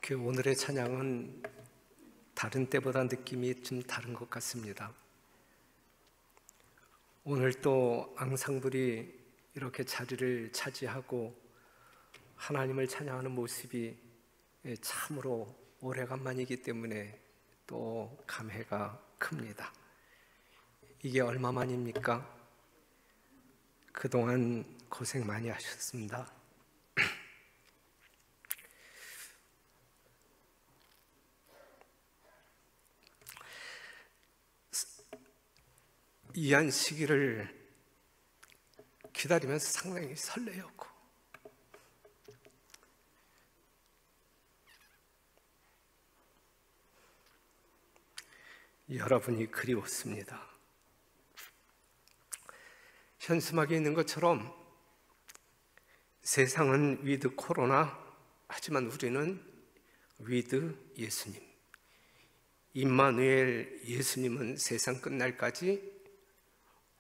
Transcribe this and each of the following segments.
오늘의 찬양은 다른 때보다 느낌이 좀 다른 것 같습니다. 오늘 또 앙상블이 이렇게 자리를 차지하고 하나님을 찬양하는 모습이 참으로 오래간만이기 때문에 또 감회가 큽니다. 이게 얼마만입니까? 그동안 고생 많이 하셨습니다. 이한 시기를 기다리면서 상당히 설레었고 여러분이 그리웠습니다. 현수막에 있는 것처럼 세상은 위드 코로나, 하지만 우리는 위드 예수님. 임마누엘 예수님은 세상 끝날까지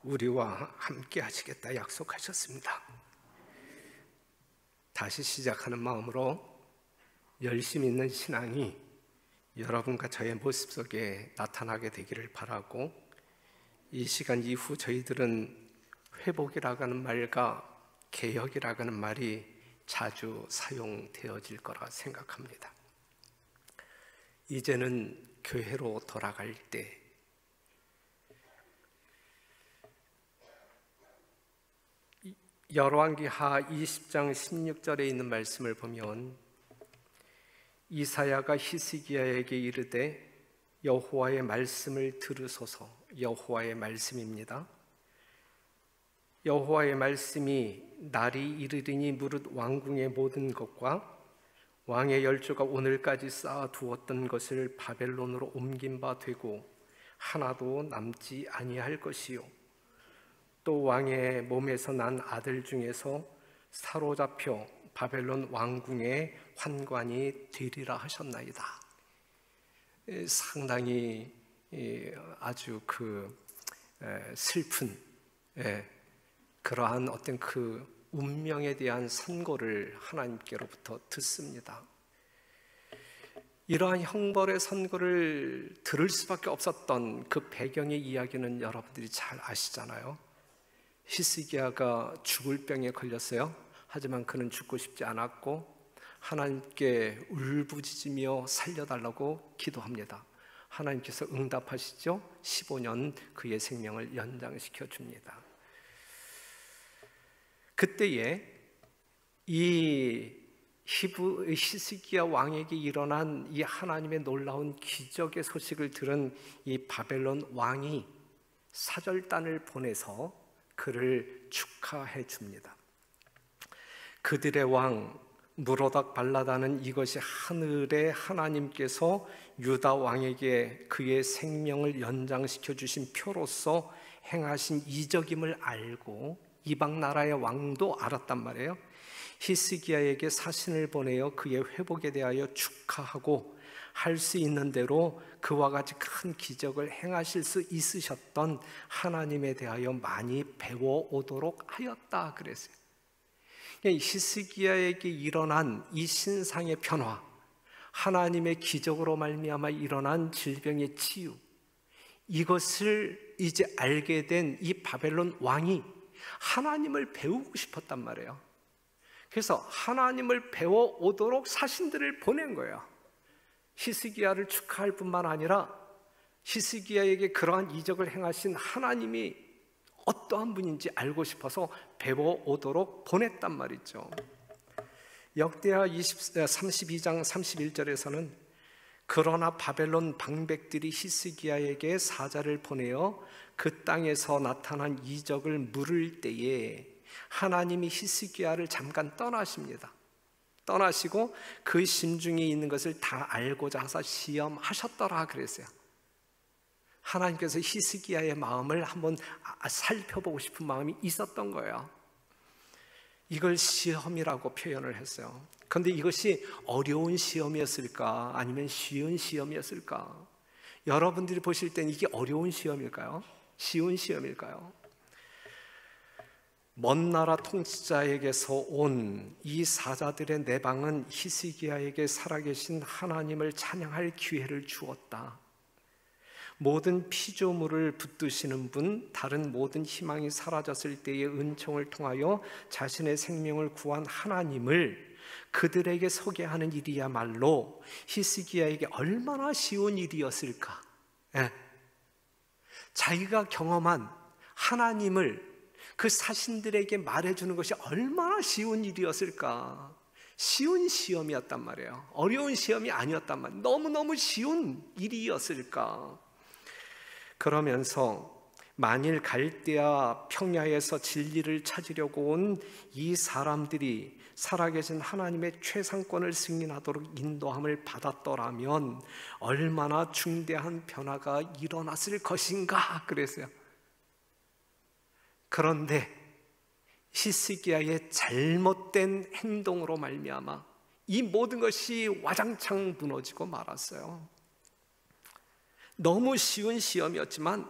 우리와 함께 하시겠다 약속하셨습니다. 다시 시작하는 마음으로 열심 있는 신앙이 여러분과 저의 모습 속에 나타나게 되기를 바라고, 이 시간 이후 저희들은 회복이라고 하는 말과 개혁이라고 하는 말이 자주 사용되어질 거라 생각합니다. 이제는 교회로 돌아갈 때, 열왕기하 20장 16절에 있는 말씀을 보면 이사야가 히스기야에게 이르되 여호와의 말씀을 들으소서. 여호와의 말씀입니다. 여호와의 말씀이 날이 이르리니 무릇 왕궁의 모든 것과 왕의 열조가 오늘까지 쌓아두었던 것을 바벨론으로 옮긴 바 되고 하나도 남지 아니할 것이요, 또 왕의 몸에서 난 아들 중에서 사로잡혀 바벨론 왕궁의 환관이 되리라 하셨나이다. 상당히 아주 슬픈 그러한 어떤 운명에 대한 선고를 하나님께로부터 듣습니다. 이러한 형벌의 선고를 들을 수밖에 없었던 그 배경의 이야기는 여러분들이 잘 아시잖아요. 히스기야가 죽을 병에 걸렸어요. 하지만 그는 죽고 싶지 않았고 하나님께 울부짖으며 살려달라고 기도합니다. 하나님께서 응답하시죠. 15년 그의 생명을 연장시켜 줍니다. 그때에 이 히스기야 왕에게 일어난 이 하나님의 놀라운 기적의 소식을 들은 이 바벨론 왕이 사절단을 보내서 그를 축하해 줍니다. 그들의 왕 무로닥 발라다는 이것이 하늘의 하나님께서 유다 왕에게 그의 생명을 연장시켜 주신 표로서 행하신 이적임을 알고 이방 나라의 왕도 알았단 말이에요. 히스기야에게 사신을 보내어 그의 회복에 대하여 축하하고 할 수 있는 대로 그와 같이 큰 기적을 행하실 수 있으셨던 하나님에 대하여 많이 배워오도록 하였다 그랬어요. 히스기야에게 일어난 이 신상의 변화, 하나님의 기적으로 말미암아 일어난 질병의 치유, 이것을 이제 알게 된 이 바벨론 왕이 하나님을 배우고 싶었단 말이에요. 그래서 하나님을 배워오도록 사신들을 보낸 거예요. 히스기야를 축하할 뿐만 아니라 히스기야에게 그러한 이적을 행하신 하나님이 어떠한 분인지 알고 싶어서 배워오도록 보냈단 말이죠. 역대하 32장 31절에서는 그러나 바벨론 방백들이 히스기야에게 사자를 보내어 그 땅에서 나타난 이적을 물을 때에 하나님이 히스기야를 잠깐 떠나십니다. 떠나시고 그 심중에 있는 것을 다 알고자 하사 시험하셨더라 그랬어요. 하나님께서 히스기야의 마음을 한번 살펴보고 싶은 마음이 있었던 거예요. 이걸 시험이라고 표현을 했어요. 그런데 이것이 어려운 시험이었을까 아니면 쉬운 시험이었을까? 여러분들이 보실 땐 이게 어려운 시험일까요? 쉬운 시험일까요? 먼 나라 통치자에게서 온 이 사자들의 내방은 히스기야에게 살아계신 하나님을 찬양할 기회를 주었다. 모든 피조물을 붙드시는 분, 다른 모든 희망이 사라졌을 때의 은총을 통하여 자신의 생명을 구한 하나님을 그들에게 소개하는 일이야말로 히스기야에게 얼마나 쉬운 일이었을까. 자기가 경험한 하나님을 그 사신들에게 말해주는 것이 얼마나 쉬운 일이었을까. 쉬운 시험이었단 말이에요. 어려운 시험이 아니었단 말이에요. 너무너무 쉬운 일이었을까. 그러면서 만일 갈대아 평야에서 진리를 찾으려고 온 이 사람들이 살아계신 하나님의 최상권을 승인하도록 인도함을 받았더라면 얼마나 중대한 변화가 일어났을 것인가 그랬어요. 그런데 히스기야의 잘못된 행동으로 말미암아 이 모든 것이 와장창 무너지고 말았어요. 너무 쉬운 시험이었지만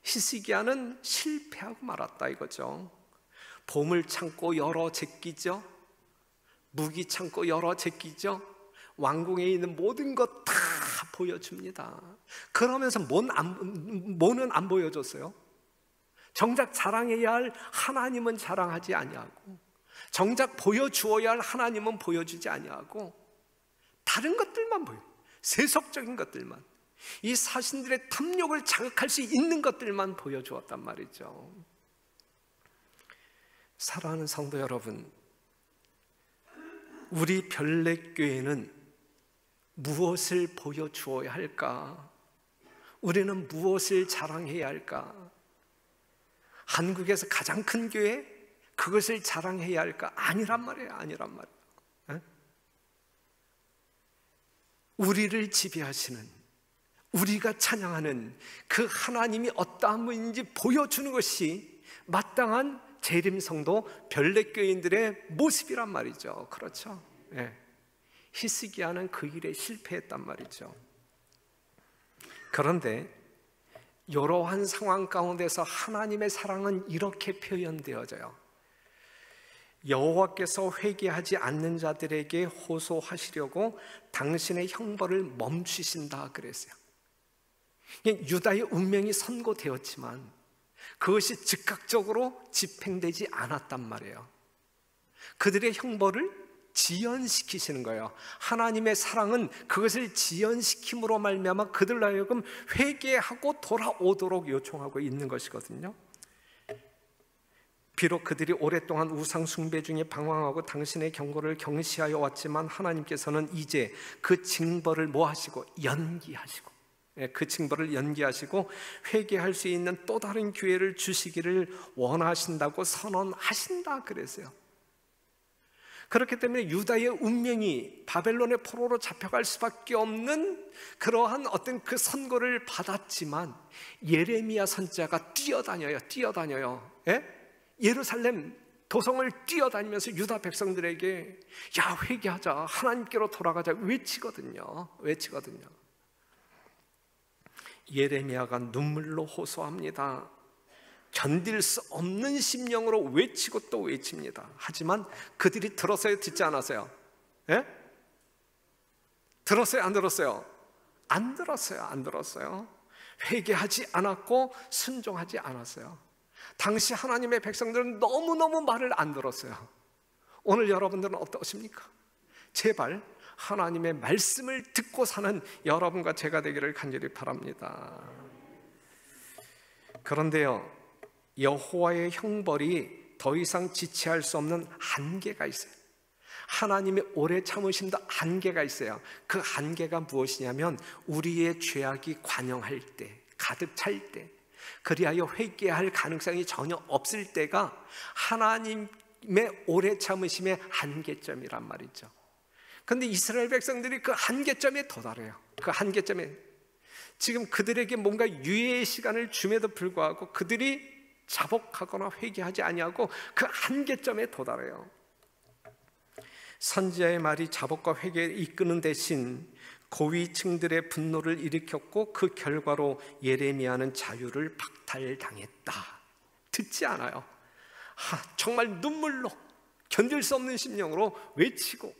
히스기야는 실패하고 말았다 이거죠. 보물 창고 열어 제끼죠. 무기 창고 열어 제끼죠. 왕궁에 있는 모든 것 다 보여줍니다. 그러면서 뭐는 안 보여줬어요? 정작 자랑해야 할 하나님은 자랑하지 아니하고, 정작 보여주어야 할 하나님은 보여주지 아니하고, 다른 것들만 보여. 세속적인 것들만, 이 사신들의 탐욕을 자극할 수 있는 것들만 보여주었단 말이죠. 사랑하는 성도 여러분, 우리 별내교회는 무엇을 보여주어야 할까? 우리는 무엇을 자랑해야 할까? 한국에서 가장 큰 교회? 그것을 자랑해야 할까? 아니란 말이에요. 아니란 말이에요. 우리를 지배하시는, 우리가 찬양하는 그 하나님이 어떠한 분인지 보여주는 것이 마땅한 재림성도 별내교인들의 모습이란 말이죠. 그렇죠? 히스기야는 그 일에 실패했단 말이죠. 그런데 이러한 상황 가운데서 하나님의 사랑은 이렇게 표현되어져요. 여호와께서 회개하지 않는 자들에게 호소하시려고 당신의 형벌을 멈추신다 그랬어요. 유다의 운명이 선고되었지만 그것이 즉각적으로 집행되지 않았단 말이에요. 그들의 형벌을 지연시키시는 거예요. 하나님의 사랑은 그것을 지연시킴으로 말미암아 그들로 하여금 회개하고 돌아오도록 요청하고 있는 것이거든요. 비록 그들이 오랫동안 우상 숭배 중에 방황하고 당신의 경고를 경시하여 왔지만 하나님께서는 이제 그 징벌을 뭐 하시고? 연기하시고, 그 징벌을 연기하시고 회개할 수 있는 또 다른 기회를 주시기를 원하신다고 선언하신다 그랬어요. 그렇기 때문에 유다의 운명이 바벨론의 포로로 잡혀갈 수밖에 없는 그러한 어떤 그 선고를 받았지만 예레미야 선지자가 뛰어다녀요. 예루살렘 도성을 뛰어다니면서 유다 백성들에게 야, 회개하자, 하나님께로 돌아가자 외치거든요. 예레미야가 눈물로 호소합니다. 견딜 수 없는 심령으로 외치고 또 외칩니다. 하지만 그들이 들었어요? 듣지 않았어요? 들었어요? 안 들었어요? 안 들었어요. 회개하지 않았고 순종하지 않았어요. 당시 하나님의 백성들은 너무너무 말을 안 들었어요. 오늘 여러분들은 어떠십니까? 제발 하나님의 말씀을 듣고 사는 여러분과 제가 되기를 간절히 바랍니다. 그런데요, 여호와의 형벌이 더 이상 지체할 수 없는 한계가 있어요. 하나님의 오래 참으심도 한계가 있어요. 그 한계가 무엇이냐면 우리의 죄악이 관영할 때, 가득 찰 때, 그리하여 회개할 가능성이 전혀 없을 때가 하나님의 오래 참으심의 한계점이란 말이죠. 그런데 이스라엘 백성들이 그 한계점에 도달해요. 그 한계점에 지금 그들에게 뭔가 유예의 시간을 줌에도 불구하고 그들이 자복하거나 회개하지 아니하고 그 한계점에 도달해요. 선지자의 말이 자복과 회개를 이끄는 대신 고위층들의 분노를 일으켰고 그 결과로 예레미야는 자유를 박탈당했다. 듣지 않아요. 정말 눈물로 견딜 수 없는 심령으로 외치고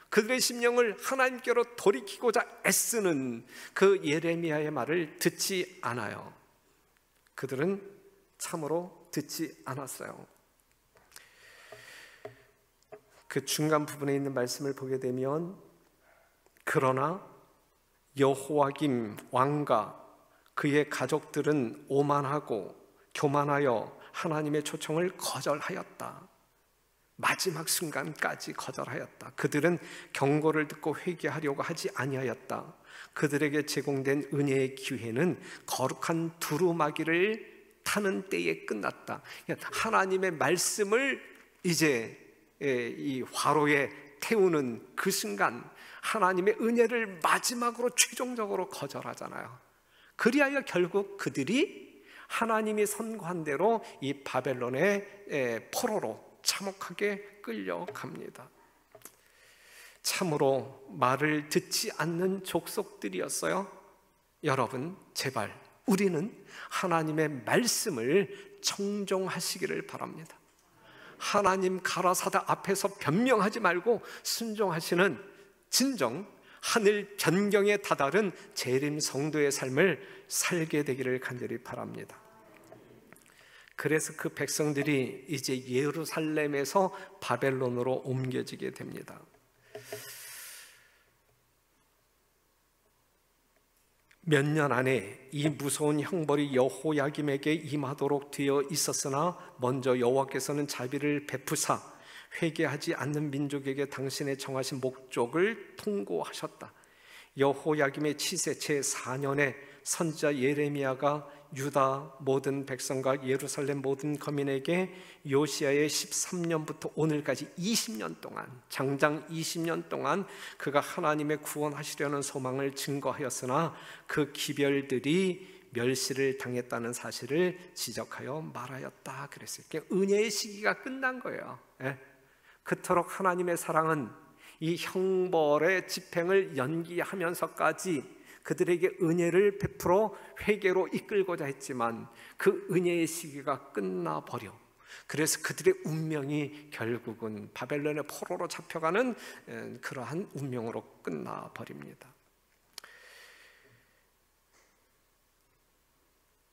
그들의 심령을 하나님께로 돌이키고자 애쓰는 그 예레미야의 말을 듣지 않아요. 그들은 참으로 듣지 않았어요. 그 중간 부분에 있는 말씀을 보게 되면 그러나 여호야김 왕과 그의 가족들은 오만하고 교만하여 하나님의 초청을 거절하였다. 마지막 순간까지 거절하였다. 그들은 경고를 듣고 회개하려고 하지 아니하였다. 그들에게 제공된 은혜의 기회는 거룩한 두루마기를 타는 때에 끝났다. 하나님의 말씀을 이제 이 화로에 태우는 그 순간 하나님의 은혜를 마지막으로 최종적으로 거절하잖아요. 그리하여 결국 그들이 하나님이 선고한 대로 이 바벨론의 포로로 참혹하게 끌려갑니다. 참으로 말을 듣지 않는 족속들이었어요. 여러분, 제발 우리는 하나님의 말씀을 청종하시기를 바랍니다. 하나님 가라사대 앞에서 변명하지 말고 순종하시는 진정 하늘 변경에 다다른 재림 성도의 삶을 살게 되기를 간절히 바랍니다. 그래서 그 백성들이 이제 예루살렘에서 바벨론으로 옮겨지게 됩니다. 몇 년 안에 이 무서운 형벌이 여호야김에게 임하도록 되어 있었으나 먼저 여호와께서는 자비를 베푸사 회개하지 않는 민족에게 당신의 정하신 목적을 통고하셨다. 여호야김의 치세 제4년에 선지자 예레미야가 유다 모든 백성과 예루살렘 모든 거민에게 요시야의 13년부터 오늘까지 20년 동안, 장장 20년 동안 그가 하나님의 구원하시려는 소망을 증거하였으나 그 기별들이 멸시를 당했다는 사실을 지적하여 말하였다 그랬어요. 그러니까 은혜의 시기가 끝난 거예요. 그토록 하나님의 사랑은 이 형벌의 집행을 연기하면서까지 그들에게 은혜를 베풀어 회개로 이끌고자 했지만 그 은혜의 시기가 끝나버려. 그래서 그들의 운명이 결국은 바벨론의 포로로 잡혀가는 그러한 운명으로 끝나버립니다.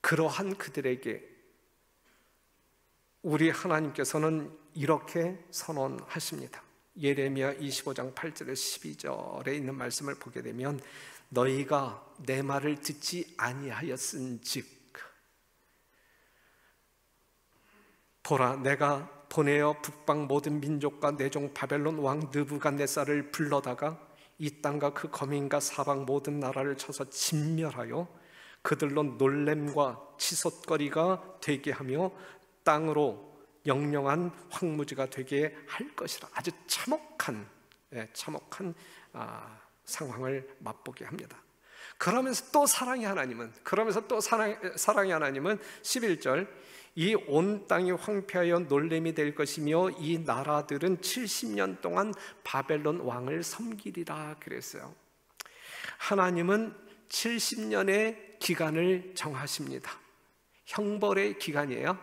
그러한 그들에게 우리 하나님께서는 이렇게 선언하십니다. 예레미야 25장 8절에 12절에 있는 말씀을 보게 되면 너희가 내 말을 듣지 아니하였은즉 보라 내가 보내어 북방 모든 민족과 내 종 바벨론 왕 느부갓네살을 불러다가 이 땅과 그 거민과 사방 모든 나라를 쳐서 진멸하여 그들로 놀램과 치솟거리가 되게 하며 땅으로 영영한 황무지가 되게 할 것이라. 아주 참혹한 상황을 맛보게 합니다. 그러면서 또 사랑의 하나님은 11절 이 온 땅이 황폐하여 놀램이 될 것이며 이 나라들은 70년 동안 바벨론 왕을 섬기리라 그랬어요. 하나님은 70년의 기간을 정하십니다. 형벌의 기간이에요.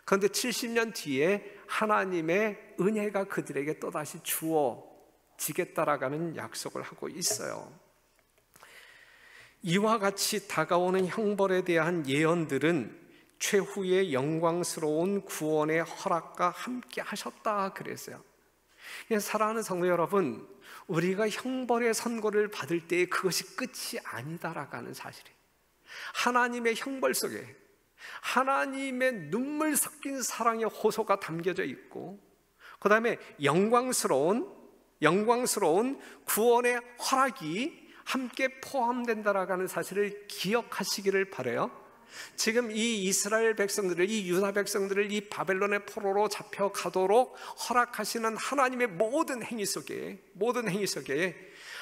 그런데 70년 뒤에 하나님의 은혜가 그들에게 또다시 주어지겠다라는 약속을 하고 있어요. 이와 같이 다가오는 형벌에 대한 예언들은 최후의 영광스러운 구원의 허락과 함께 하셨다 그랬어요. 사랑하는 성도 여러분, 우리가 형벌의 선고를 받을 때 그것이 끝이 아니다라는 사실이에요. 하나님의 형벌 속에 하나님의 눈물 섞인 사랑의 호소가 담겨져 있고, 그 다음에 영광스러운 구원의 허락이 함께 포함된다라는 사실을 기억하시기를 바라요. 지금 이 이스라엘 백성들을, 이 유다 백성들을 이 바벨론의 포로로 잡혀가도록 허락하시는 하나님의 모든 행위 속에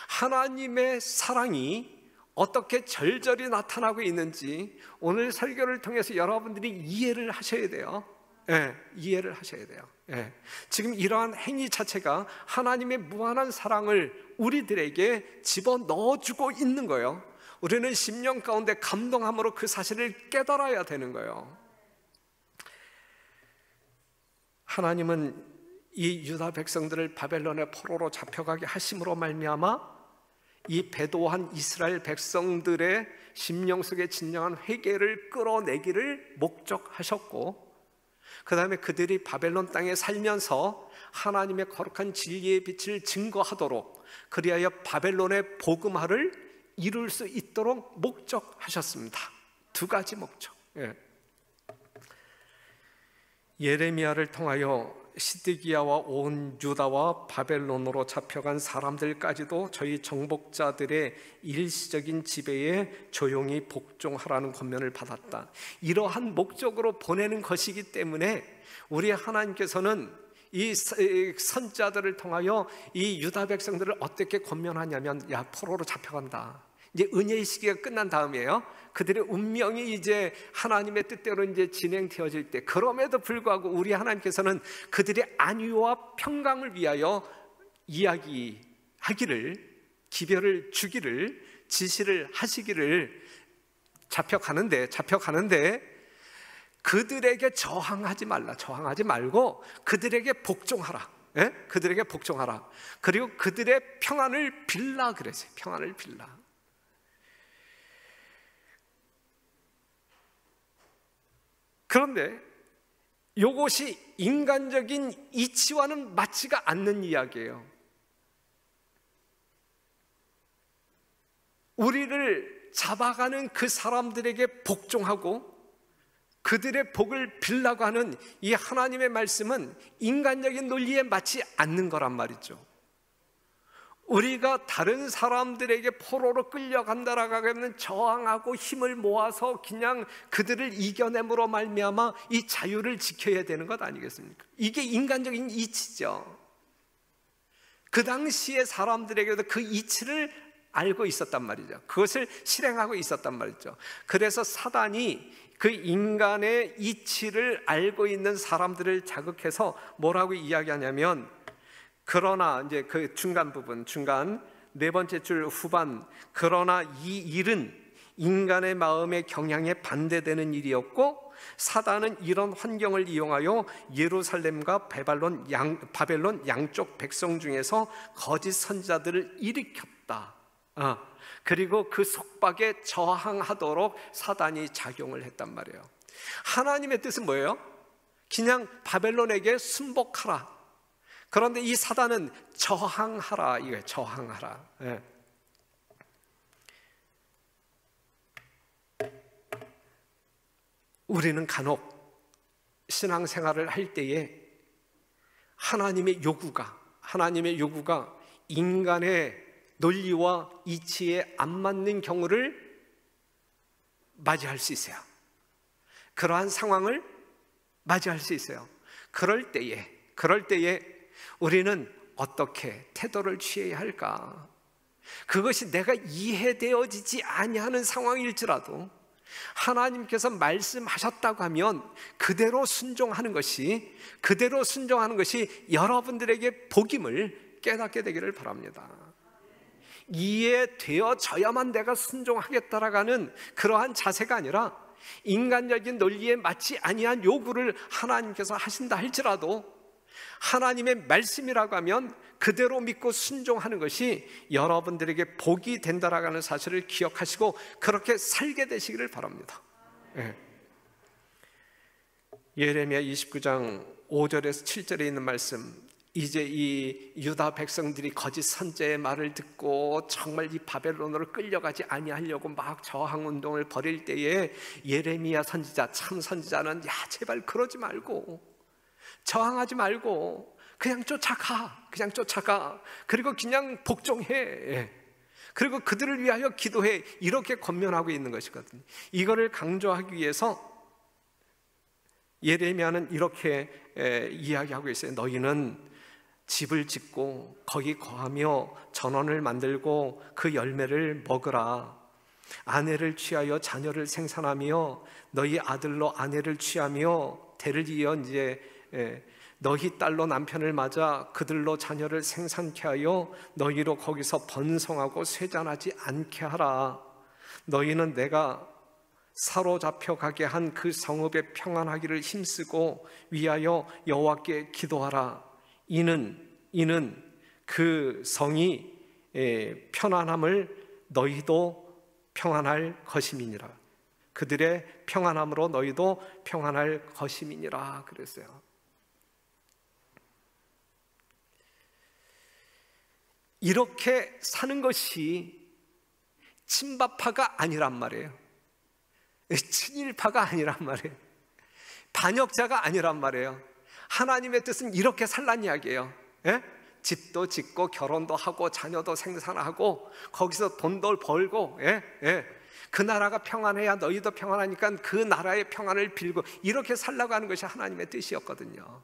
하나님의 사랑이 어떻게 절절히 나타나고 있는지 오늘 설교를 통해서 여러분들이 이해를 하셔야 돼요. 이해를 하셔야 돼요. 지금 이러한 행위 자체가 하나님의 무한한 사랑을 우리들에게 집어넣어주고 있는 거예요. 우리는 심령 가운데 감동함으로 그 사실을 깨달아야 되는 거예요. 하나님은 이 유다 백성들을 바벨론의 포로로 잡혀가게 하심으로 말미암아 이 배도한 이스라엘 백성들의 심령 속에 진정한 회개를 끌어내기를 목적하셨고, 그 다음에 그들이 바벨론 땅에 살면서 하나님의 거룩한 진리의 빛을 증거하도록, 그리하여 바벨론의 복음화를 이룰 수 있도록 목적하셨습니다. 두 가지 목적. 예레미야를 통하여 시드기야와 온 유다와 바벨론으로 잡혀간 사람들까지도 저희 정복자들의 일시적인 지배에 조용히 복종하라는 권면을 받았다. 이러한 목적으로 보내는 것이기 때문에 우리 하나님께서는 이 선자들을 통하여 이 유다 백성들을 어떻게 권면하냐면, 야, 포로로 잡혀간다. 이제 은혜의 시기가 끝난 다음이에요. 그들의 운명이 이제 하나님의 뜻대로 이제 진행되어질 때, 그럼에도 불구하고 우리 하나님께서는 그들의 안위와 평강을 위하여 이야기하기를, 기별을 주기를, 지시를 하시기를, 잡혀가는데 그들에게 저항하지 말고 그들에게 복종하라. 그들에게 복종하라. 그리고 그들의 평안을 빌라 그랬어요. 평안을 빌라. 그런데 이것이 인간적인 이치와는 맞지가 않는 이야기예요. 우리를 잡아가는 그 사람들에게 복종하고 그들의 복을 빌라고 하는 이 하나님의 말씀은 인간적인 논리에 맞지 않는 거란 말이죠. 우리가 다른 사람들에게 포로로 끌려간다라고 하면 저항하고 힘을 모아서 그냥 그들을 이겨냄으로 말미암아 이 자유를 지켜야 되는 것 아니겠습니까? 이게 인간적인 이치죠. 그 당시의 사람들에게도 그 이치를 알고 있었단 말이죠. 그것을 실행하고 있었단 말이죠. 그래서 사단이 그 인간의 이치를 알고 있는 사람들을 자극해서 뭐라고 이야기하냐면, 그러나 이제 그 중간 부분, 중간 네 번째 줄 후반, 그러나 이 일은 인간의 마음의 경향에 반대되는 일이었고 사단은 이런 환경을 이용하여 예루살렘과 바벨론 양쪽 백성 중에서 거짓 선지자들을 일으켰다. 그리고 그 속박에 저항하도록 사단이 작용을 했단 말이에요. 하나님의 뜻은 뭐예요? 그냥 바벨론에게 순복하라. 그런데 이 사단은 저항하라, 이거예요. 저항하라. 우리는 간혹 신앙생활을 할 때에 하나님의 요구가 인간의 논리와 이치에 안 맞는 경우를 맞이할 수 있어요. 그러한 상황을 맞이할 수 있어요. 그럴 때에 우리는 어떻게 태도를 취해야 할까? 그것이 내가 이해되어지지 아니하는 상황일지라도 하나님께서 말씀하셨다고 하면 그대로 순종하는 것이 여러분들에게 복임을 깨닫게 되기를 바랍니다. 이해되어져야만 내가 순종하겠다라고 하는 그러한 자세가 아니라, 인간적인 논리에 맞지 아니한 요구를 하나님께서 하신다 할지라도 하나님의 말씀이라고 하면 그대로 믿고 순종하는 것이 여러분들에게 복이 된다라고 하는 사실을 기억하시고 그렇게 살게 되시기를 바랍니다. 예레미야 29장 5절에서 7절에 있는 말씀, 이제 이 유다 백성들이 거짓 선지자의 말을 듣고 정말 이 바벨론으로 끌려가지 아니하려고 막 저항 운동을 벌일 때에 예레미야 선지자, 참 선지자는, 야, 제발 그러지 말고, 저항하지 말고 그냥 쫓아가. 그리고 그냥 복종해. 그리고 그들을 위하여 기도해. 이렇게 권면하고 있는 것이거든요. 이거를 강조하기 위해서 예레미야는 이렇게 이야기하고 있어요. 너희는 집을 짓고 거기 거하며 전원을 만들고 그 열매를 먹으라. 아내를 취하여 자녀를 생산하며 너희 아들로 아내를 취하며 대를 이어 이제 너희 딸로 남편을 맞아 그들로 자녀를 생산케 하여 너희로 거기서 번성하고 쇠잔하지 않게 하라. 너희는 내가 사로잡혀 가게 한 그 성읍에 평안하기를 힘쓰고 위하여 여호와께 기도하라. 이는 그 성이 편안함을 너희도 평안할 것임이니라. 그들의 평안함으로 너희도 평안할 것임이니라 그랬어요. 이렇게 사는 것이 친박파가 아니란 말이에요. 친일파가 아니란 말이에요. 반역자가 아니란 말이에요. 하나님의 뜻은 이렇게 살란 이야기예요. 집도 짓고 결혼도 하고 자녀도 생산하고 거기서 돈도 벌고 그 나라가 평안해야 너희도 평안하니까 그 나라의 평안을 빌고 이렇게 살라고 하는 것이 하나님의 뜻이었거든요.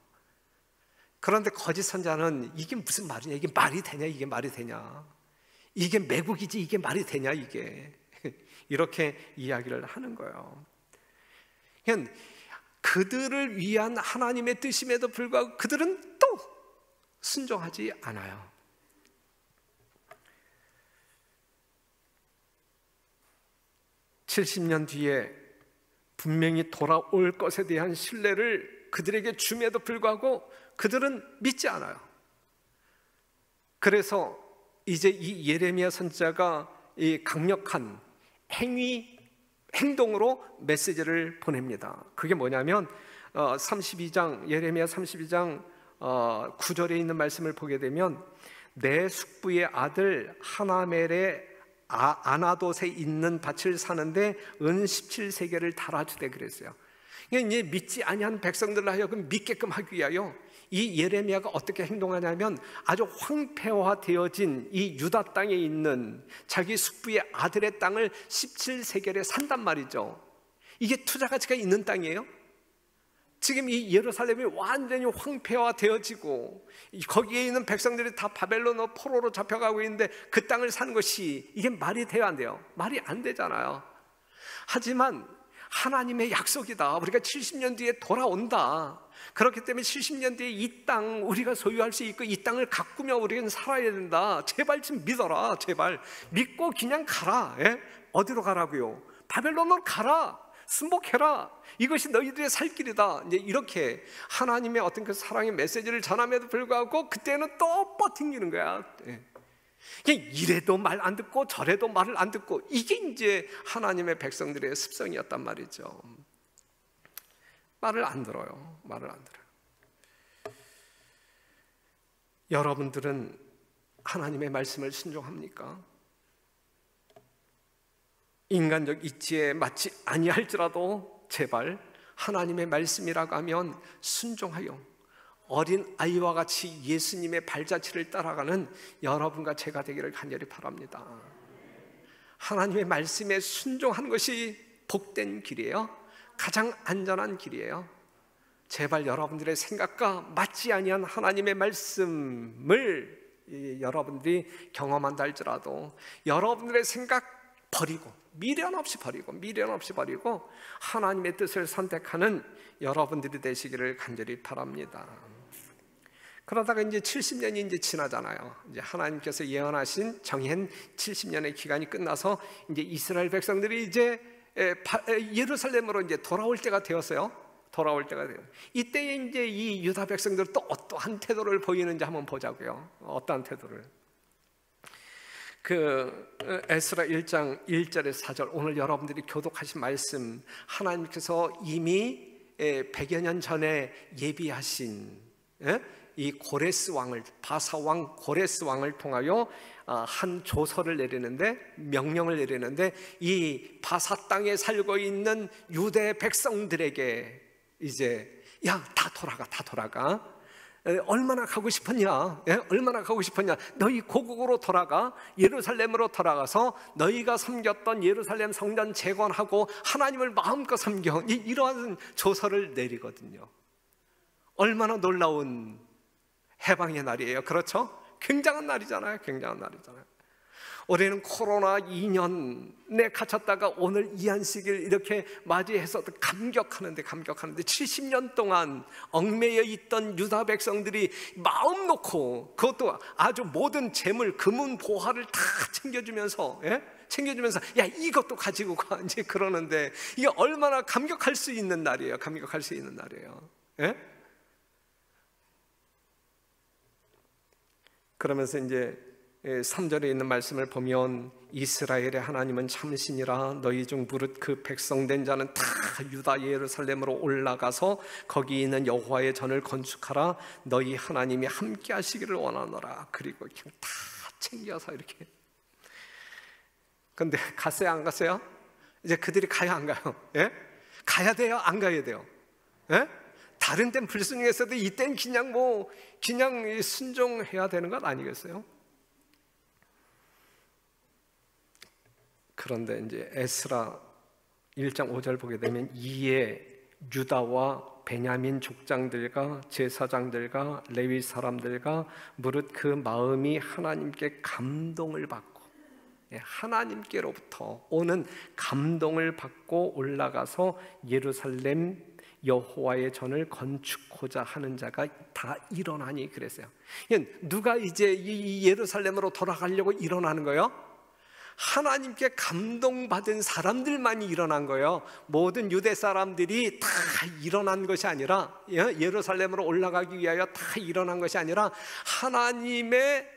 그런데 거짓 선자는 이게 무슨 말이냐, 이게 말이 되냐, 이게 말이 되냐, 이게 매국이지 이게 말이 되냐, 이게 이렇게 이야기를 하는 거예요. 그러니까 그들을 위한 하나님의 뜻임에도 불구하고 그들은 또 순종하지 않아요. (70년) 뒤에 분명히 돌아올 것에 대한 신뢰를 그들에게 줌에도 불구하고 그들은 믿지 않아요. 그래서 이제 이 예레미야 선지자가 이 강력한 행동으로 메시지를 보냅니다. 그게 뭐냐면 32장 예레미야 32장 9절에 있는 말씀을 보게 되면 내 숙부의 아들 하나멜의 아나돗에 있는 밭을 사는데 은 17세겔을 달아주되 그랬어요. 이제 믿지 아니한 백성들을 하여금 믿게끔 하기 위하여 이 예레미야가 어떻게 행동하냐면 아주 황폐화되어진 이 유다 땅에 있는 자기 숙부의 아들의 땅을 17세겔에 산단 말이죠. 이게 투자 가치가 있는 땅이에요. 지금 이 예루살렘이 완전히 황폐화되어지고 거기에 있는 백성들이 다 바벨론 포로로 잡혀가고 있는데 그 땅을 사는 것이 이게 말이 돼야 안 돼요? 말이 안 되잖아요. 하지만 하나님의 약속이다. 우리가 70년 뒤에 돌아온다. 그렇기 때문에 70년 뒤에 이 땅 우리가 소유할 수 있고 이 땅을 가꾸며 우리는 살아야 된다. 제발 좀 믿어라. 제발 믿고 그냥 가라. 어디로 가라고요? 바벨론으로 가라. 순복해라. 이것이 너희들의 살 길이다. 이제 이렇게 하나님의 어떤 그 사랑의 메시지를 전함에도 불구하고 그때는 또 버팅기는 거야. 이래도 말 안 듣고 저래도 말을 안 듣고 이게 이제 하나님의 백성들의 습성이었단 말이죠. 말을 안 들어요. 말을 안 들어요. 여러분들은 하나님의 말씀을 순종합니까? 인간적 이치에 맞지 아니할지라도 제발 하나님의 말씀이라고 하면 순종하여 어린 아이와 같이 예수님의 발자취를 따라가는 여러분과 제가 되기를 간절히 바랍니다. 하나님의 말씀에 순종하는 것이 복된 길이에요. 가장 안전한 길이에요. 제발 여러분들의 생각과 맞지 아니한 하나님의 말씀을 여러분들이 경험한다 할지라도 여러분들의 생각 버리고 미련 없이 버리고 하나님의 뜻을 선택하는 여러분들이 되시기를 간절히 바랍니다. 그러다가 이제 70년이 이제 지나잖아요. 이제 하나님께서 예언하신 정한 70년의 기간이 끝나서 이제 이스라엘 백성들이 이제 예루살렘으로 이제 돌아올 때가 되었어요. 이때에 이제 이 유다 백성들 또 어떠한 태도를 보이는지 한번 보자고요. 어떠한 태도를. 그 에스라 1장 1절에서 4절 오늘 여러분들이 교독하신 말씀 하나님께서 이미 100여 년 전에 예비하신 이 고레스 왕을 바사 왕 고레스 왕을 통하여 한 조서를 내리는데 명령을 내리는데 이 바사 땅에 살고 있는 유대 백성들에게 이제 야 다 돌아가 얼마나 가고 싶었냐? 얼마나 가고 싶었냐? 너희 고국으로 돌아가 예루살렘으로 돌아가서 너희가 섬겼던 예루살렘 성전 재건하고 하나님을 마음껏 섬겨 이러한 조서를 내리거든요. 얼마나 놀라운 해방의 날이에요. 그렇죠? 굉장한 날이잖아요. 올해는 코로나 2년에 갇혔다가 오늘 이 안식일 이렇게 맞이해서 감격하는데 70년 동안 얽매여 있던 유다 백성들이 마음 놓고, 그것도 아주 모든 재물, 금은 보화를 다 챙겨주면서 야 이것도 가지고 가 이제 그러는데, 이게 얼마나 감격할 수 있는 날이에요. 감격할 수 있는 날이에요. 그러면서 이제 3절에 있는 말씀을 보면, 이스라엘의 하나님은 참신이라 너희 중 무릇 그 백성된 자는 다 유다 예루살렘으로 올라가서 거기 있는 여호와의 전을 건축하라. 너희 하나님이 함께 하시기를 원하노라. 그리고 그냥 다 챙겨서 이렇게. 근데 갔어요 안 갔어요? 이제 그들이 가요 안 가요? 가야 돼요 안 가야 돼요? 다른 땐 불순종했어도 이땐 그냥 순종해야 되는 것 아니겠어요? 그런데 이제 에스라 1장 5절 보게 되면, 이에 유다와 베냐민 족장들과 제사장들과 레위 사람들과 무릇 그 마음이 하나님께 감동을 받고, 하나님께로부터 오는 감동을 받고 올라가서 예루살렘 여호와의 전을 건축하고자 하는 자가 다 일어나니 그랬어요. 누가 이제 이 예루살렘으로 돌아가려고 일어나는 거예요? 하나님께 감동받은 사람들만이 일어난 거예요. 모든 유대 사람들이 다 일어난 것이 아니라, 예루살렘으로 올라가기 위하여 다 일어난 것이 아니라, 하나님의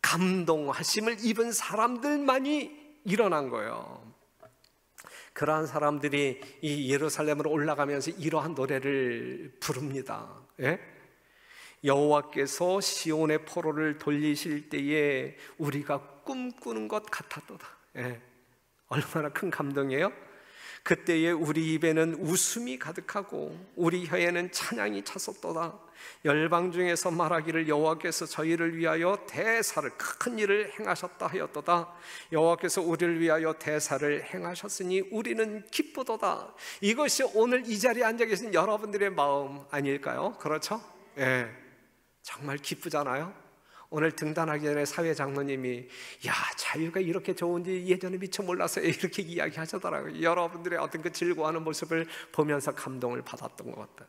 감동하심을 입은 사람들만이 일어난 거예요. 그러한 사람들이 이 예루살렘으로 올라가면서 이러한 노래를 부릅니다. 여호와께서 시온의 포로를 돌리실 때에 우리가 꿈꾸는 것 같았도다. 얼마나 큰 감동이에요? 그때에 우리 입에는 웃음이 가득하고 우리 혀에는 찬양이 찼었도다. 열방 중에서 말하기를 여호와께서 저희를 위하여 대사를, 큰 일을 행하셨다 하였도다. 여호와께서 우리를 위하여 대사를 행하셨으니 우리는 기쁘도다. 이것이 오늘 이 자리에 앉아 계신 여러분들의 마음 아닐까요? 그렇죠? 정말 기쁘잖아요. 오늘 등단하기 전에 사회장로님이 야 자유가 이렇게 좋은지 예전에 미처 몰랐어요 이렇게 이야기하시더라고요. 여러분들의 어떤 그 즐거워하는 모습을 보면서 감동을 받았던 것 같아요.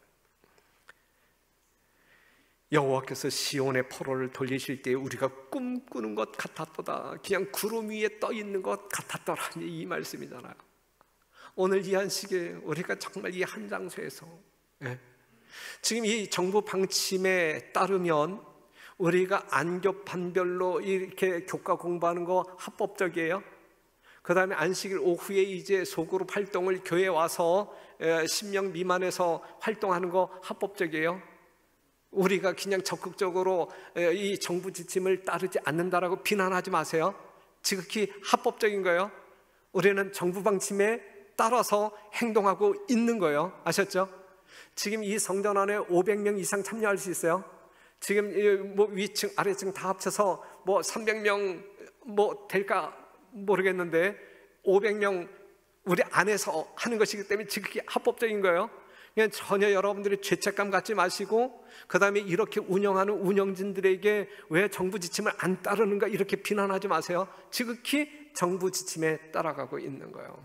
여호와께서 시온의 포로를 돌리실 때 우리가 꿈꾸는 것 같았도다. 그냥 구름 위에 떠 있는 것 같았더라, 이 말씀이잖아요. 오늘 이 안식에 우리가 정말 이 한 장소에서 지금 이 정부 방침에 따르면 우리가 안교판별로 이렇게 교과 공부하는 거 합법적이에요. 그 다음에 안식일 오후에 이제 소그룹 활동을 교회에 와서 10명 미만에서 활동하는 거 합법적이에요. 우리가 그냥 적극적으로 이 정부 지침을 따르지 않는다라고 비난하지 마세요. 지극히 합법적인 거예요. 우리는 정부 방침에 따라서 행동하고 있는 거예요. 아셨죠? 지금 이 성전 안에 500명 이상 참여할 수 있어요. 지금 뭐 위층 아래층 다 합쳐서 뭐 300명 뭐 될까 모르겠는데 500명 우리 안에서 하는 것이기 때문에 지극히 합법적인 거예요. 그냥 전혀 여러분들이 죄책감 갖지 마시고, 그 다음에 이렇게 운영하는 운영진들에게 왜 정부 지침을 안 따르는가 이렇게 비난하지 마세요. 지극히 정부 지침에 따라가고 있는 거예요.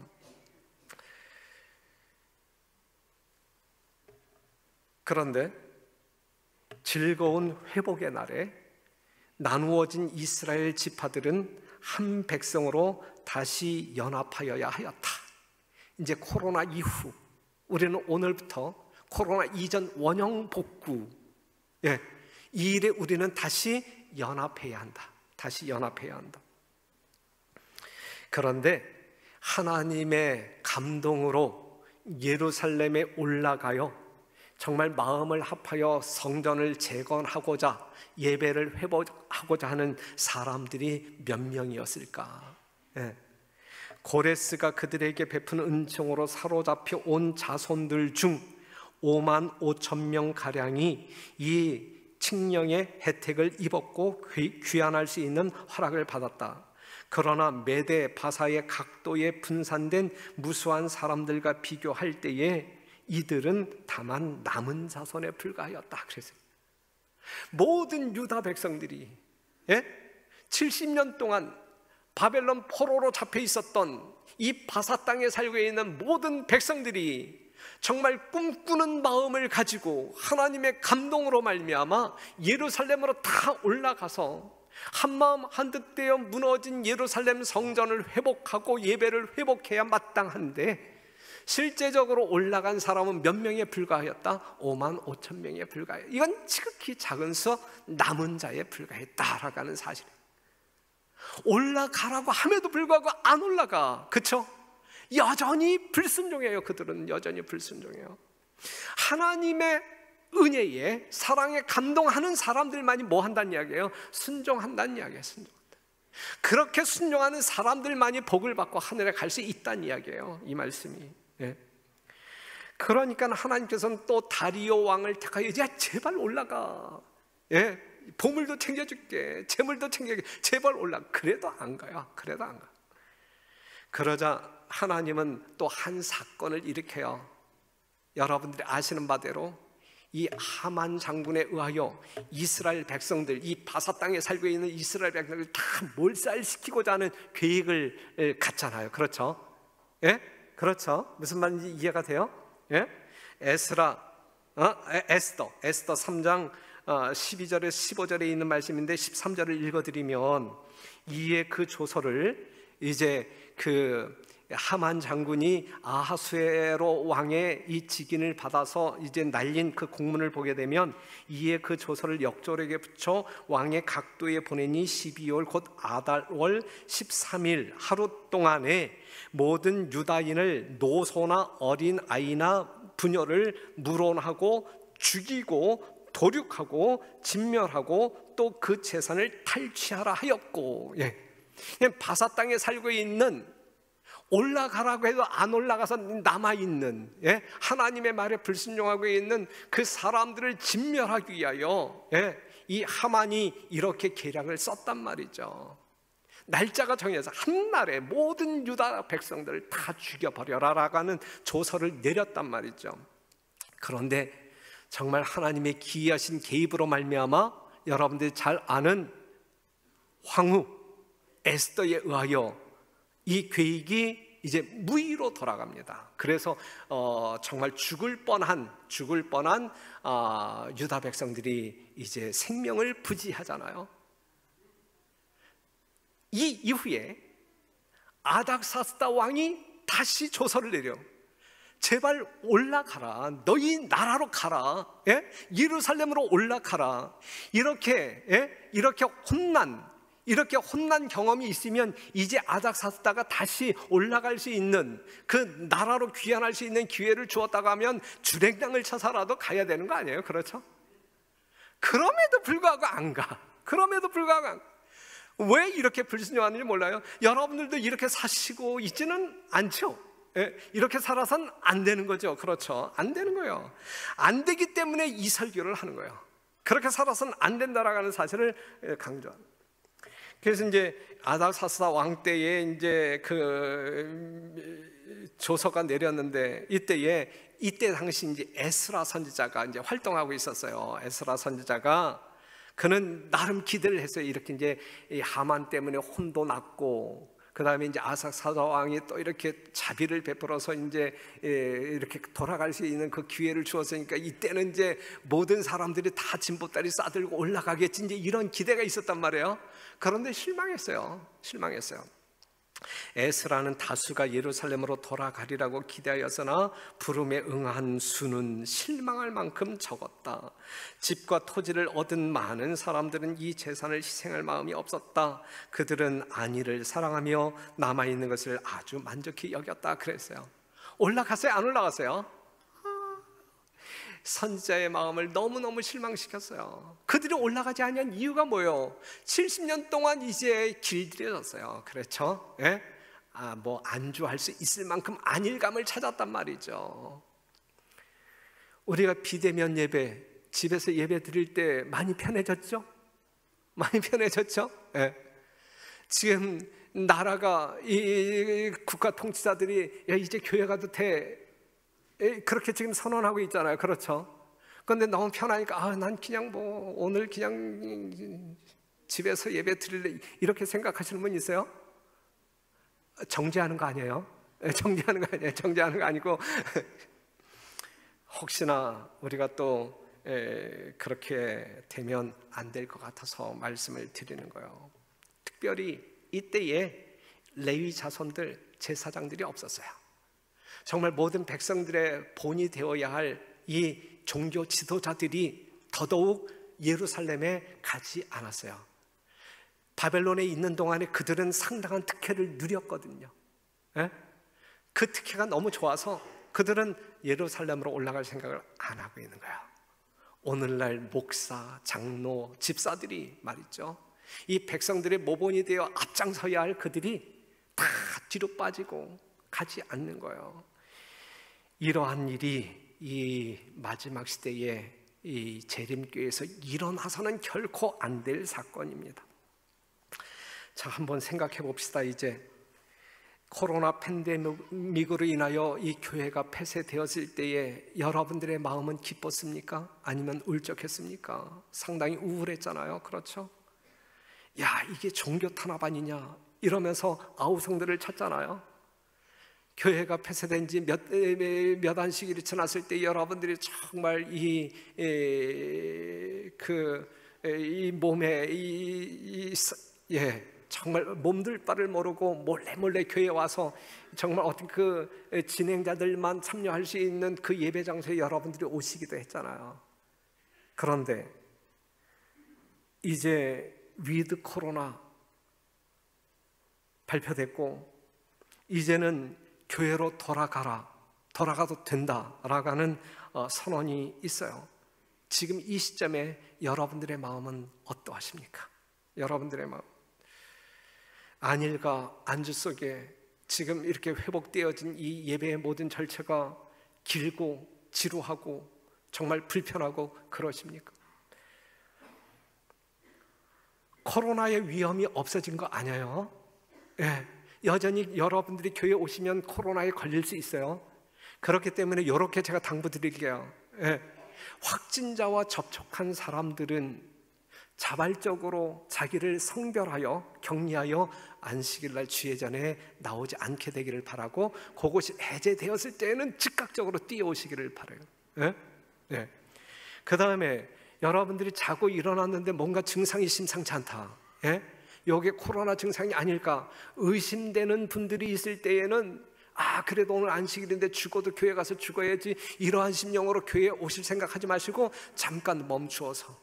그런데 즐거운 회복의 날에 나누어진 이스라엘 지파들은 한 백성으로 다시 연합하여야 하였다. 이제 코로나 이후 우리는 오늘부터 코로나 이전 원형 복구, 이 일에 우리는 다시 연합해야 한다. 다시 연합해야 한다. 그런데 하나님의 감동으로 예루살렘에 올라가요 정말 마음을 합하여 성전을 재건하고자 예배를 회복하고자 하는 사람들이 몇 명이었을까? 고레스가 그들에게 베푼 은총으로 사로잡혀 온 자손들 중 5만 5천 명 가량이 이 칙령의 혜택을 입었고 귀환할 수 있는 허락을 받았다. 그러나 메대 바사의 각도에 분산된 무수한 사람들과 비교할 때에 이들은 다만 남은 자손에 불과하였다. 그랬어요. 모든 유다 백성들이 70년 동안 바벨론 포로로 잡혀 있었던 이 바사 땅에 살고 있는 모든 백성들이 정말 꿈꾸는 마음을 가지고 하나님의 감동으로 말미암아 예루살렘으로 다 올라가서 한마음 한뜻 되어 무너진 예루살렘 성전을 회복하고 예배를 회복해야 마땅한데, 실제적으로 올라간 사람은 몇 명에 불과하였다? 5만 5천 명에 불과해. 이건 지극히 작은 수, 남은 자에 불과했다라고 하는 사실이에요. 올라가라고 함에도 불구하고 안 올라가. 그렇죠? 여전히 불순종해요. 그들은 여전히 불순종해요. 하나님의 은혜에, 사랑에 감동하는 사람들만이 뭐 한다는 이야기예요? 순종한다는 이야기예요. 순종한다. 그렇게 순종하는 사람들만이 복을 받고 하늘에 갈 수 있다는 이야기예요. 이 말씀이. 예. 그러니까 하나님께서는 또 다리오 왕을 택하여 야 제발 올라가. 예. 보물도 챙겨줄게, 재물도 챙겨줄게, 제발 올라가. 그래도 안 가요. 그래도 안 가. 그러자 하나님은 또 한 사건을 일으켜요. 여러분들이 아시는 바대로 이 하만 장군에 의하여 이스라엘 백성들, 이 바사 땅에 살고 있는 이스라엘 백성들 다 몰살시키고자 하는 계획을 갖잖아요. 그렇죠? 예? 그렇죠? 무슨 말인지 이해가 돼요? 예? 에스더 3장 12절에 15절에 있는 말씀인데 13절을 읽어드리면, 이에 그 조서를 이제 그 하만 장군이 아하수에로 왕의 이 직인을 받아서 이제 날린 그 공문을 보게 되면, 이에 그 조서를 역졸에게 붙여 왕의 각도에 보내니 12월 곧 아달월 13일 하루 동안에 모든 유다인을 노소나 어린 아이나 부녀를 물온하고 죽이고 도륙하고 진멸하고 또 그 재산을 탈취하라 하였고. 예. 바사 땅에 살고 있는, 올라가라고 해도 안 올라가서 남아있는, 예? 하나님의 말에 불순종하고 있는 그 사람들을 진멸하기 위하여, 예? 이 하만이 이렇게 계략을 썼단 말이죠. 날짜가 정해서 한날에 모든 유다 백성들을 다 죽여버려라라고 하는 조서를 내렸단 말이죠. 그런데 정말 하나님의 기이하신 개입으로 말미암아 여러분들이 잘 아는 황후 에스더에 의하여 이 계획이 이제 무의로 돌아갑니다. 그래서 정말 죽을 뻔한 유다 백성들이 이제 생명을 부지하잖아요. 이 이후에 아닥사스다 왕이 다시 조서를 내려. 제발 올라가라. 너희 나라로 가라. 예? 예루살렘으로 올라가라. 이렇게 혼난 경험이 있으면 이제 아닥사스다가 다시 올라갈 수 있는, 그 나라로 귀환할 수 있는 기회를 주었다고 하면 주랭랑을 쳐서라도 가야 되는 거 아니에요? 그렇죠? 그럼에도 불구하고 안 가. 왜 이렇게 불순종하는지 몰라요? 여러분들도 이렇게 사시고 있지는 않죠? 예, 이렇게 살아서는 안 되는 거죠. 그렇죠? 안 되는 거예요. 안 되기 때문에 이 설교를 하는 거예요. 그렇게 살아서는 안 된다라고 하는 사실을 강조합니다. 그래서 이제 아닥사스다 왕 때에 이제 그 조서가 내렸는데, 이때 당시 이제 에스라 선지자가 이제 활동하고 있었어요. 에스라 선지자가, 그는 나름 기대를 했어요. 이렇게 이제 이 하만 때문에 혼도 났고, 그 다음에 이제 아닥사스다 왕이 또 이렇게 자비를 베풀어서 이제 이렇게 돌아갈 수 있는 그 기회를 주었으니까 이때는 이제 모든 사람들이 다 진보다리 싸들고 올라가겠지, 이제 이런 기대가 있었단 말이에요. 그런데 실망했어요. 에스라는 다수가 예루살렘으로 돌아가리라고 기대하였으나 부름에 응한 수는 실망할 만큼 적었다. 집과 토지를 얻은 많은 사람들은 이 재산을 희생할 마음이 없었다. 그들은 안위를 사랑하며 남아있는 것을 아주 만족히 여겼다. 그랬어요. 올라갔어요? 안 올라갔어요? 선지자의 마음을 너무너무 실망시켰어요. 그들이 올라가지 않은 이유가 뭐예요? 70년 동안 이제 길들여졌어요. 그렇죠? 예? 뭐 안주할 수 있을 만큼 안일감을 찾았단 말이죠. 우리가 비대면 예배, 집에서 예배 드릴 때 많이 편해졌죠? 예. 지금 나라가, 이 국가 통치자들이 야 이제 교회 가도 돼, 그렇게 지금 선언하고 있잖아요. 그렇죠? 그런데 너무 편하니까 난 그냥 오늘 그냥 집에서 예배 드릴래, 이렇게 생각하시는 분 있어요? 정죄하는 거 아니에요? 정죄하는 거 아니에요? 정죄하는 거 아니고 혹시나 우리가 또 그렇게 되면 안 될 것 같아서 말씀을 드리는 거예요. 특별히 이때에 레위 자손들, 제사장들이 없었어요. 정말 모든 백성들의 본이 되어야 할 이 종교 지도자들이 더더욱 예루살렘에 가지 않았어요. 바벨론에 있는 동안에 그들은 상당한 특혜를 누렸거든요. 그 특혜가 너무 좋아서 그들은 예루살렘으로 올라갈 생각을 안 하고 있는 거예요. 오늘날 목사, 장로, 집사들이 말이죠, 이 백성들의 모본이 되어 앞장서야 할 그들이 다 뒤로 빠지고 가지 않는 거예요. 이러한 일이 이 마지막 시대에 이 재림교회에서 일어나서는 결코 안 될 사건입니다. 자, 한번 생각해 봅시다. 이제 코로나 팬데믹으로 인하여 이 교회가 폐쇄되었을 때에 여러분들의 마음은 기뻤습니까? 아니면 울적했습니까? 상당히 우울했잖아요. 그렇죠? 야, 이게 종교 탄압 아니냐 이러면서 아우성들을 쳤잖아요. 교회가 폐쇄된 지 몇 안식일이 지났을 때 여러분들이 정말 이 몸에 정말 몸둘 바를 모르고 몰래 교회에 와서 정말 어떤 그 진행자들만 참여할 수 있는 그 예배 장소에 여러분들이 오시기도 했잖아요. 그런데 이제 위드 코로나 발표됐고 이제는 교회로 돌아가도 된다라고 하는 선언이 있어요. 지금 이 시점에 여러분들의 마음은 어떠하십니까? 여러분들의 마음, 안일과 안주 속에 지금 이렇게 회복되어진 이 예배의 모든 절차가 길고 지루하고 정말 불편하고 그러십니까? 코로나의 위험이 없어진 거 아니에요? 여전히 여러분들이 교회에 오시면 코로나에 걸릴 수 있어요. 그렇기 때문에 이렇게 제가 당부드릴게요. 확진자와 접촉한 사람들은 자발적으로 자기를 성별하여 격리하여 안식일날 주예전에 나오지 않게 되기를 바라고, 그것이 해제되었을 때에는 즉각적으로 뛰어오시기를 바라요. 그 다음에 여러분들이 자고 일어났는데 뭔가 증상이 심상치 않다, 이게 코로나 증상이 아닐까 의심되는 분들이 있을 때에는 그래도 오늘 안식일인데 죽어도 교회 가서 죽어야지, 이러한 심령으로 교회에 오실 생각하지 마시고 잠깐 멈추어서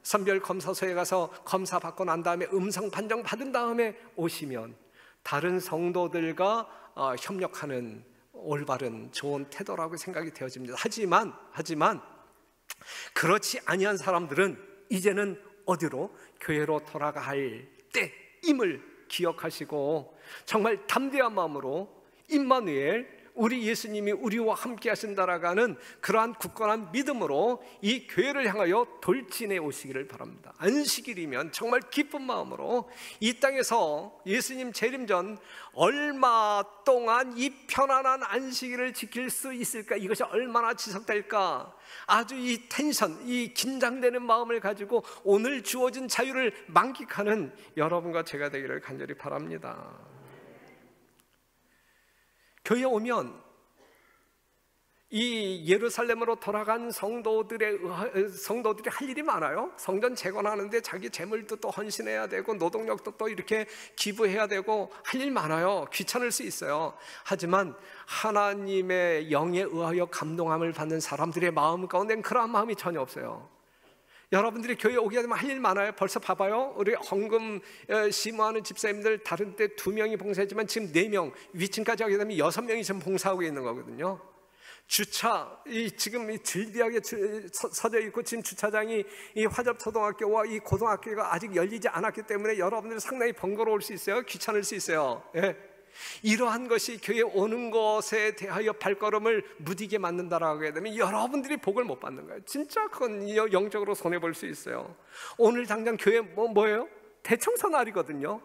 선별검사소에 가서 검사 받고 난 다음에 음성 판정 받은 다음에 오시면 다른 성도들과 협력하는 올바른 좋은 태도라고 생각이 되어집니다. 하지만 그렇지 아니한 사람들은 이제는 어디로? 교회로 돌아가 할 때임을 기억하시고 정말 담대한 마음으로 임마누엘, 우리 예수님이 우리와 함께 하신다라고 하는 그러한 굳건한 믿음으로 이 교회를 향하여 돌진해 오시기를 바랍니다. 안식일이면 정말 기쁜 마음으로 이 땅에서 예수님 재림 전 얼마 동안 이 편안한 안식일을 지킬 수 있을까, 이것이 얼마나 지속될까, 아주 이 텐션, 이 긴장되는 마음을 가지고 오늘 주어진 자유를 만끽하는 여러분과 제가 되기를 간절히 바랍니다. 교회에 오면 이 예루살렘으로 돌아간 성도들이 할 일이 많아요. 성전 재건하는데 자기 재물도 또 헌신해야 되고 노동력도 또 이렇게 기부해야 되고 할 일 많아요. 귀찮을 수 있어요. 하지만 하나님의 영에 의하여 감동함을 받는 사람들의 마음 가운데는 그러한 마음이 전혀 없어요. 여러분들이 교회에 오게 되면 할 일 많아요. 벌써 봐봐요. 우리 헌금 심호하는 집사님들 다른 때 2명이 봉사했지만 지금 4명, 위층까지 하게 되면 6명이 지금 봉사하고 있는 거거든요. 주차, 지금 질비하게 서져 있고 지금 주차장이 이 화접초등학교와 이 고등학교가 아직 열리지 않았기 때문에 여러분들이 상당히 번거로울 수 있어요. 귀찮을 수 있어요. 이러한 것이 교회에 오는 것에 대하여 발걸음을 무디게 만든다라고 하게 되면 여러분들이 복을 못 받는 거예요. 진짜 그건 영적으로 손해볼 수 있어요. 오늘 당장 교회 뭐예요? 대청소 날이거든요.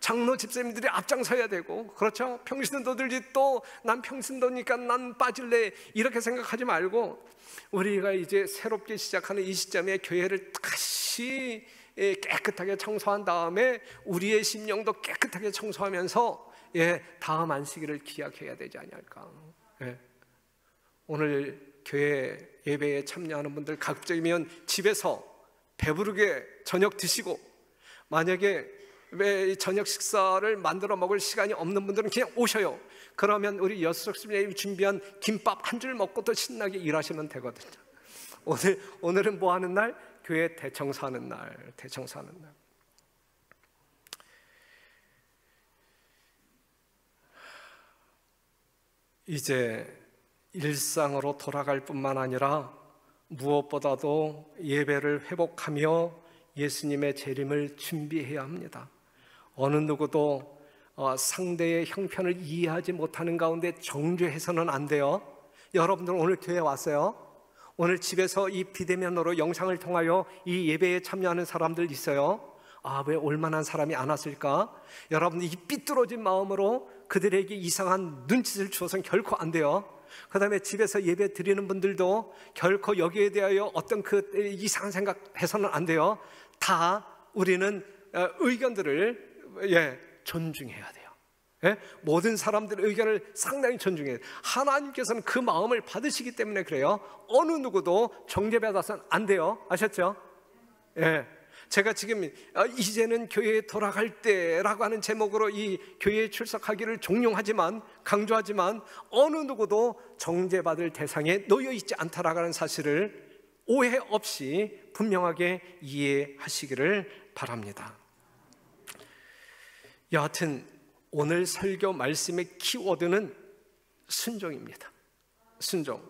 장로 집사님들이 앞장서야 되고, 그렇죠? 평신도들이 또 난 평신도니까 난 빠질래 이렇게 생각하지 말고 우리가 이제 새롭게 시작하는 이 시점에 교회를 다시 깨끗하게 청소한 다음에 우리의 심령도 깨끗하게 청소하면서 다음 안식일을 기약해야 되지 않을까. 오늘 교회 예배에 참여하는 분들 가급적이면 집에서 배부르게 저녁 드시고, 만약에 왜 저녁 식사를 만들어 먹을 시간이 없는 분들은 그냥 오셔요. 그러면 우리 여수석심이 준비한 김밥 한 줄 먹고 또 신나게 일하시면 되거든요. 오늘은 뭐 하는 날? 교회 대청소하는 날. 대청소하는 날. 이제 일상으로 돌아갈 뿐만 아니라 무엇보다도 예배를 회복하며 예수님의 재림을 준비해야 합니다. 어느 누구도 상대의 형편을 이해하지 못하는 가운데 정죄해서는 안 돼요. 여러분들 오늘 교회 왔어요? 오늘 집에서 이 비대면으로 영상을 통하여 이 예배에 참여하는 사람들 있어요? 왜 올만한 사람이 안 왔을까? 여러분들 이 삐뚤어진 마음으로 그들에게 이상한 눈짓을 주어서는 결코 안 돼요. 그 다음에 집에서 예배 드리는 분들도 결코 여기에 대하여 어떤 그 이상한 생각해서는 안 돼요. 다 우리는 의견들을 존중해야 돼요. 모든 사람들의 의견을 상당히 존중해야 돼요. 하나님께서는 그 마음을 받으시기 때문에 그래요. 어느 누구도 정죄받아서는 안 돼요. 아셨죠? 제가 지금 이제는 교회에 돌아갈 때라고 하는 제목으로 이 교회에 출석하기를 종용하지만, 강조하지만 어느 누구도 정죄받을 대상에 놓여 있지 않다라고 하는 사실을 오해 없이 분명하게 이해하시기를 바랍니다. 여하튼 오늘 설교 말씀의 키워드는 순종입니다. 순종.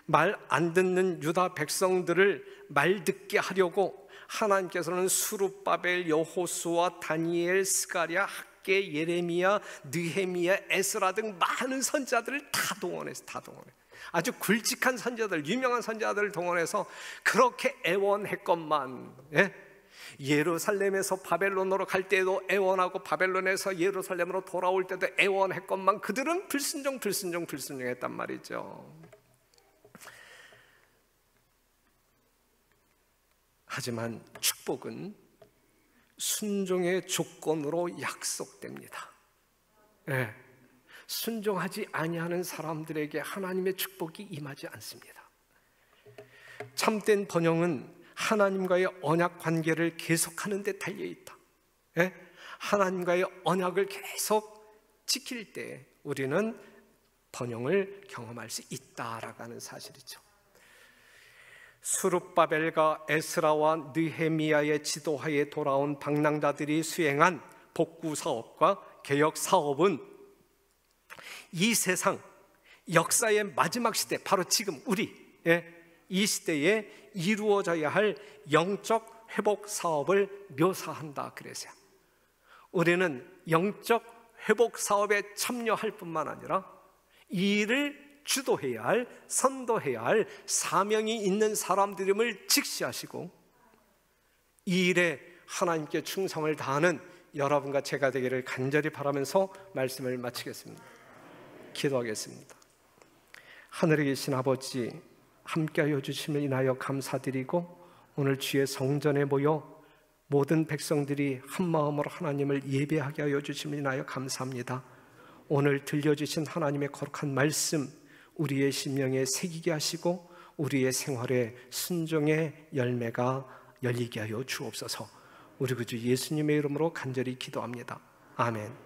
말 안 듣는 유다 백성들을 말 듣게 하려고 하나님께서는 수룹바벨, 여호수아, 다니엘, 스가랴, 학개, 예레미야, 느헤미야, 에스라 등 많은 선지자들을 다 동원해서 아주 굵직한 선지자들, 유명한 선지자들을 동원해서 그렇게 애원했건만, 예루살렘에서 바벨론으로 갈 때도 애원하고 바벨론에서 예루살렘으로 돌아올 때도 애원했건만 그들은 불순종했단 말이죠. 하지만 축복은 순종의 조건으로 약속됩니다. 순종하지 아니하는 사람들에게 하나님의 축복이 임하지 않습니다. 참된 번영은 하나님과의 언약 관계를 계속하는 데 달려있다. 하나님과의 언약을 계속 지킬 때 우리는 번영을 경험할 수 있다라고 하는 사실이죠. 수룹바벨과 에스라와 느헤미야의 지도하에 돌아온 방랑자들이 수행한 복구 사업과 개혁 사업은 이 세상 역사의 마지막 시대, 바로 지금 우리 이 시대에 이루어져야 할 영적 회복 사업을 묘사한다 그래서요. 우리는 영적 회복 사업에 참여할 뿐만 아니라 이 일을 주도해야 할, 선도해야 할 사명이 있는 사람들임을 직시하시고 이 일에 하나님께 충성을 다하는 여러분과 제가 되기를 간절히 바라면서 말씀을 마치겠습니다. 기도하겠습니다. 하늘에 계신 아버지, 함께하여 주심을 인하여 감사드리고 오늘 주의 성전에 모여 모든 백성들이 한마음으로 하나님을 예배하게 하여 주심을 인하여 감사합니다. 오늘 들려주신 하나님의 거룩한 말씀 우리의 심령에 새기게 하시고 우리의 생활에 순종의 열매가 열리게 하여 주옵소서. 우리 구주 예수님의 이름으로 간절히 기도합니다. 아멘.